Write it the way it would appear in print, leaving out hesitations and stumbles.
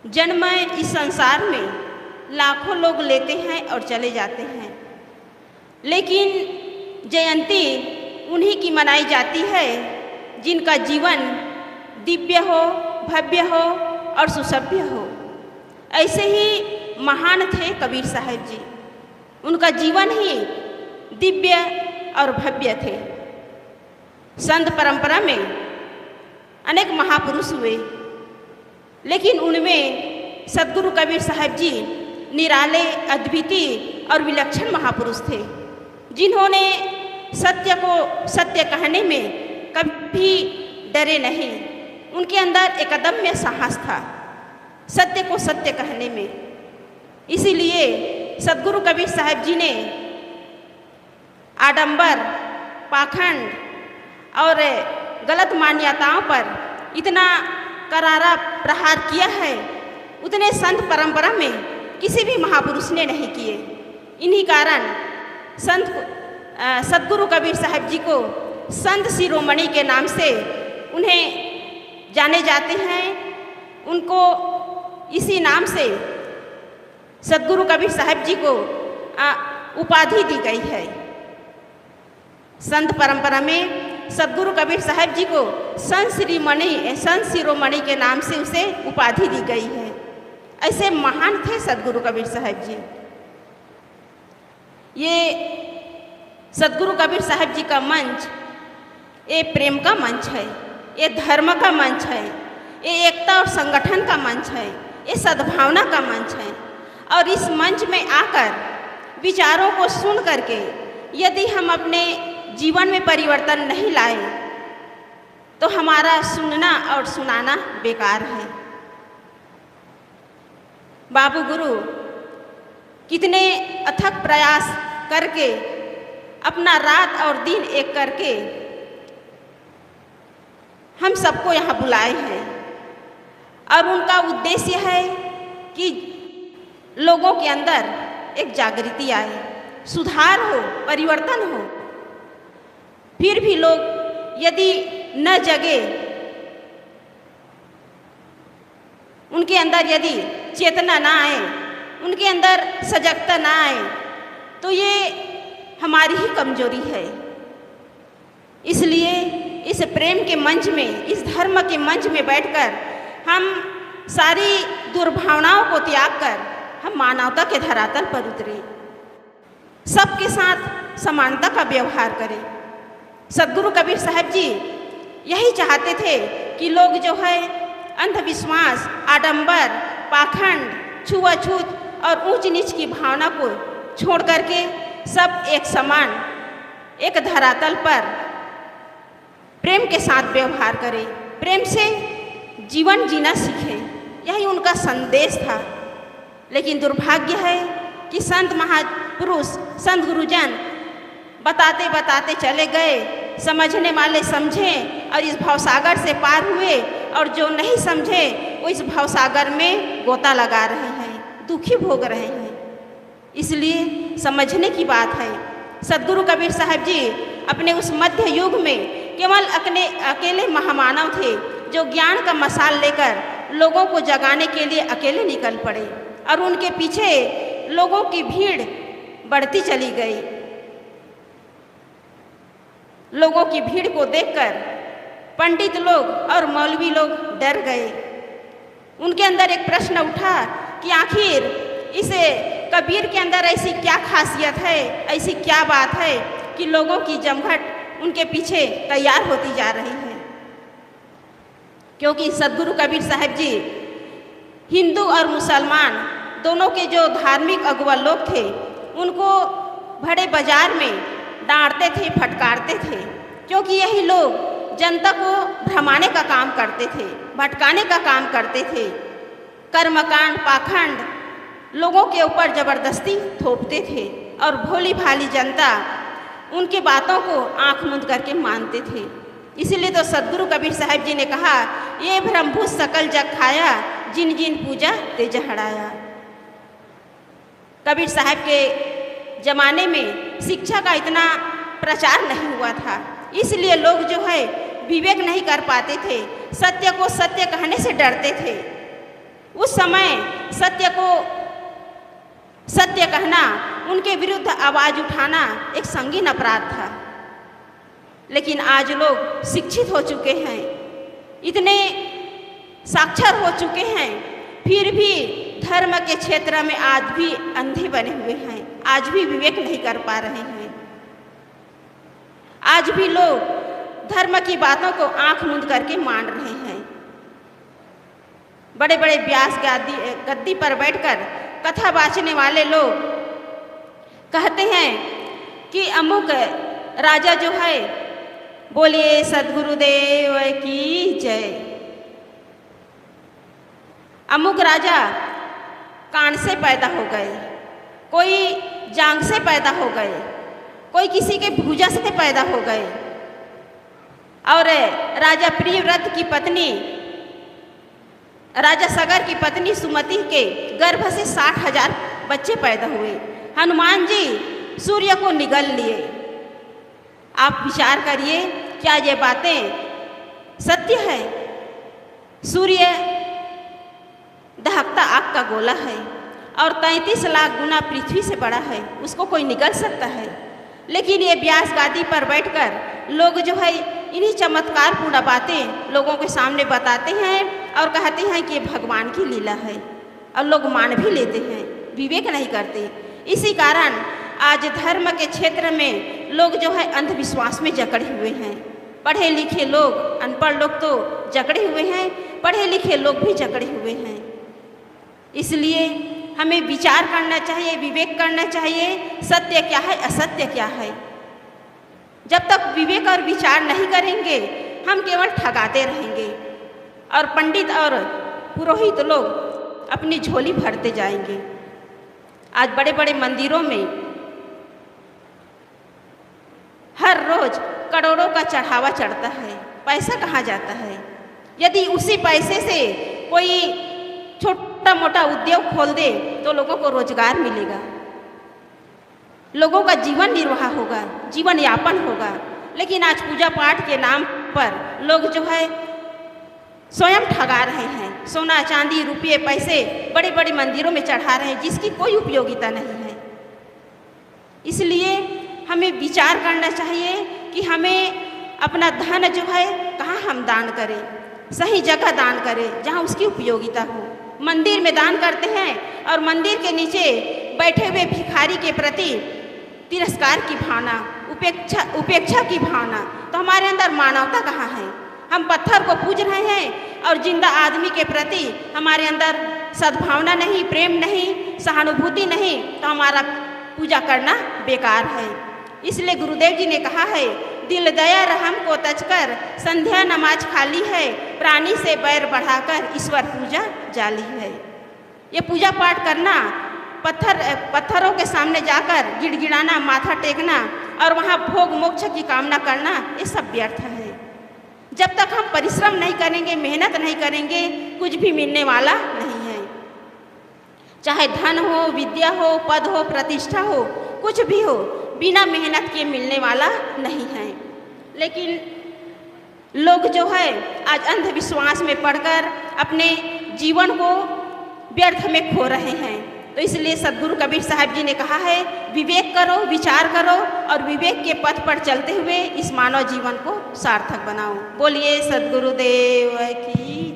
जन्म इस संसार में लाखों लोग लेते हैं और चले जाते हैं, लेकिन जयंती उन्हीं की मनाई जाती है जिनका जीवन दिव्य हो, भव्य हो और सुसभ्य हो। ऐसे ही महान थे कबीर साहब जी। उनका जीवन ही दिव्य और भव्य थे। संत परंपरा में अनेक महापुरुष हुए, लेकिन उनमें सद्गुरु कबीर साहब जी निराले, अद्वितीय और विलक्षण महापुरुष थे, जिन्होंने सत्य को सत्य कहने में कभी डरे नहीं। उनके अंदर एक अदम्य साहस था सत्य को सत्य कहने में। इसीलिए सद्गुरु कबीर साहब जी ने आडंबर, पाखंड और गलत मान्यताओं पर इतना करारा प्रहार किया है, उतने संत परंपरा में किसी भी महापुरुष ने नहीं किए। इन्हीं कारण सद्गुरु कबीर साहब जी को संत शिरोमणि के नाम से उन्हें जाने जाते हैं। उनको इसी नाम से सद्गुरु कबीर साहब जी को उपाधि दी गई है। संत परंपरा में सद्गुरु कबीर साहब जी को संत शिरोमणि के नाम से उसे उपाधि दी गई है। ऐसे महान थे सद्गुरु कबीर साहब जी। ये सद्गुरु कबीर साहब जी का मंच ये प्रेम का मंच है, ये धर्म का मंच है, ये एकता और संगठन का मंच है, ये सद्भावना का मंच है। और इस मंच में आकर विचारों को सुन करके यदि हम अपने जीवन में परिवर्तन नहीं लाए तो हमारा सुनना और सुनाना बेकार है। बाबू गुरु कितने अथक प्रयास करके अपना रात और दिन एक करके हम सबको यहाँ बुलाए हैं, और उनका उद्देश्य है कि लोगों के अंदर एक जागृति आए, सुधार हो, परिवर्तन हो। फिर भी लोग यदि न जगे, उनके अंदर यदि चेतना ना आए, उनके अंदर सजगता ना आए, तो ये हमारी ही कमजोरी है। इसलिए इस प्रेम के मंच में, इस धर्म के मंच में बैठकर हम सारी दुर्भावनाओं को त्याग कर हम मानवता के धरातल पर उतरे, सबके साथ समानता का व्यवहार करें। सद्गुरु कबीर साहब जी यही चाहते थे कि लोग जो है अंधविश्वास, आडंबर, पाखंड, छुआछूत और ऊंच नीच की भावना को छोड़ करके सब एक समान, एक धरातल पर प्रेम के साथ व्यवहार करें, प्रेम से जीवन जीना सीखें। यही उनका संदेश था। लेकिन दुर्भाग्य है कि संत महापुरुष, संत गुरुजन बताते बताते चले गए, समझने वाले समझे और इस भवसागर से पार हुए, और जो नहीं समझे वो इस भवसागर में गोता लगा रहे हैं, दुखी भोग रहे हैं। इसलिए समझने की बात है। सद्गुरु कबीर साहब जी अपने उस मध्य युग में केवल अकेले महामानव थे, जो ज्ञान का मसाल लेकर लोगों को जगाने के लिए अकेले निकल पड़े, और उनके पीछे लोगों की भीड़ बढ़ती चली गई। लोगों की भीड़ को देखकर पंडित लोग और मौलवी लोग डर गए। उनके अंदर एक प्रश्न उठा कि आखिर इसे कबीर के अंदर ऐसी क्या खासियत है, ऐसी क्या बात है कि लोगों की जमघट उनके पीछे तैयार होती जा रही है। क्योंकि सद्गुरु कबीर साहब जी हिंदू और मुसलमान दोनों के जो धार्मिक अगुआ लोग थे, उनको बड़े बाजार में डांटते थे, फटकारते थे, क्योंकि यही लोग जनता को भ्रमाने का काम करते थे, भटकाने का काम करते थे। कर्मकांड, पाखंड लोगों के ऊपर जबरदस्ती थोपते थे, और भोली भाली जनता उनकी बातों को आंख मूंद करके मानते थे। इसीलिए तो सद्गुरु कबीर साहब जी ने कहा, ये ब्रह्मभूत सकल जग खाया, जिन जिन पूजा ते जहड़ाया। कबीर साहब के जमाने में शिक्षा का इतना प्रचार नहीं हुआ था, इसलिए लोग जो है विवेक नहीं कर पाते थे, सत्य को सत्य कहने से डरते थे। उस समय सत्य कहना, उनके विरुद्ध आवाज उठाना एक संगीन अपराध था। लेकिन आज लोग शिक्षित हो चुके हैं, इतने साक्षर हो चुके हैं, फिर भी धर्म के क्षेत्र में आज भी अंधे बने हुए हैं, आज भी विवेक नहीं कर पा रहे हैं। आज भी लोग धर्म की बातों को आंख मूंद करके मान रहे हैं। बड़े बड़े व्यास गद्दी पर बैठकर कथा बाँचने वाले लोग कहते हैं कि अमुक राजा जो है, बोलिए सद्गुरुदेव की जय। अमुक राजा कान से पैदा हो गए, कोई जांग से पैदा हो गए, कोई किसी के भुजा से पैदा हो गए। और राजा प्रियव्रत की पत्नी, राजा सगर की पत्नी सुमति के गर्भ से 60,000 बच्चे पैदा हुए। हनुमान जी सूर्य को निगल लिए। आप विचार करिए, क्या ये बातें सत्य है? सूर्य दहकता आग का गोला है और 33 लाख गुना पृथ्वी से बड़ा है, उसको कोई निगल सकता है? लेकिन ये व्यास गादी पर बैठकर लोग जो है इन्हीं चमत्कारपूर्ण बातें लोगों के सामने बताते हैं और कहते हैं कि ये भगवान की लीला है, और लोग मान भी लेते हैं, विवेक नहीं करते। इसी कारण आज धर्म के क्षेत्र में लोग जो है अंधविश्वास में जकड़े हुए हैं। पढ़े लिखे लोग, अनपढ़ लोग तो जकड़े हुए हैं, पढ़े लिखे लोग भी जकड़े हुए हैं। इसलिए हमें विचार करना चाहिए, विवेक करना चाहिए, सत्य क्या है, असत्य क्या है। जब तक विवेक और विचार नहीं करेंगे, हम केवल ठगाते रहेंगे और पंडित और पुरोहित लोग अपनी झोली भरते जाएंगे। आज बड़े बड़े मंदिरों में हर रोज करोड़ों का चढ़ावा चढ़ता है, पैसा कहाँ जाता है? यदि उसी पैसे से कोई छोटा मोटा उद्योग खोल दे तो लोगों को रोजगार मिलेगा, लोगों का जीवन निर्वाह होगा, जीवन यापन होगा। लेकिन आज पूजा पाठ के नाम पर लोग जो है स्वयं ठगा रहे हैं। सोना चांदी रुपये पैसे बड़े बड़े मंदिरों में चढ़ा रहे हैं, जिसकी कोई उपयोगिता नहीं है। इसलिए हमें विचार करना चाहिए कि हमें अपना धन जो है कहाँ हम दान करें, सही जगह दान करें जहाँ उसकी उपयोगिता हो। मंदिर में दान करते हैं और मंदिर के नीचे बैठे हुए भिखारी के प्रति तिरस्कार की भावना, उपेक्षा की भावना, तो हमारे अंदर मानवता कहाँ है? हम पत्थर को पूज रहे हैं और जिंदा आदमी के प्रति हमारे अंदर सद्भावना नहीं, प्रेम नहीं, सहानुभूति नहीं, तो हमारा पूजा करना बेकार है। इसलिए गुरुदेव जी ने कहा है, दिल दया रहम को तजकर संध्या नमाज खाली है, प्राणी से बैर बढ़ाकर ईश्वर पूजा जाली है। ये पूजा पाठ करना, पत्थरों के सामने जाकर गिड़गिड़ाना, माथा टेकना और वहाँ भोग मोक्ष की कामना करना, ये सब व्यर्थ है। जब तक हम परिश्रम नहीं करेंगे, मेहनत नहीं करेंगे, कुछ भी मिलने वाला नहीं है। चाहे धन हो, विद्या हो, पद हो, प्रतिष्ठा हो, कुछ भी हो, बिना मेहनत के मिलने वाला नहीं है। लेकिन लोग जो है आज अंधविश्वास में पड़कर अपने जीवन को व्यर्थ में खो रहे हैं। तो इसलिए सद्गुरु कबीर साहब जी ने कहा है, विवेक करो, विचार करो और विवेक के पथ पर चलते हुए इस मानव जीवन को सार्थक बनाओ। बोलिए सद्गुरुदेव की।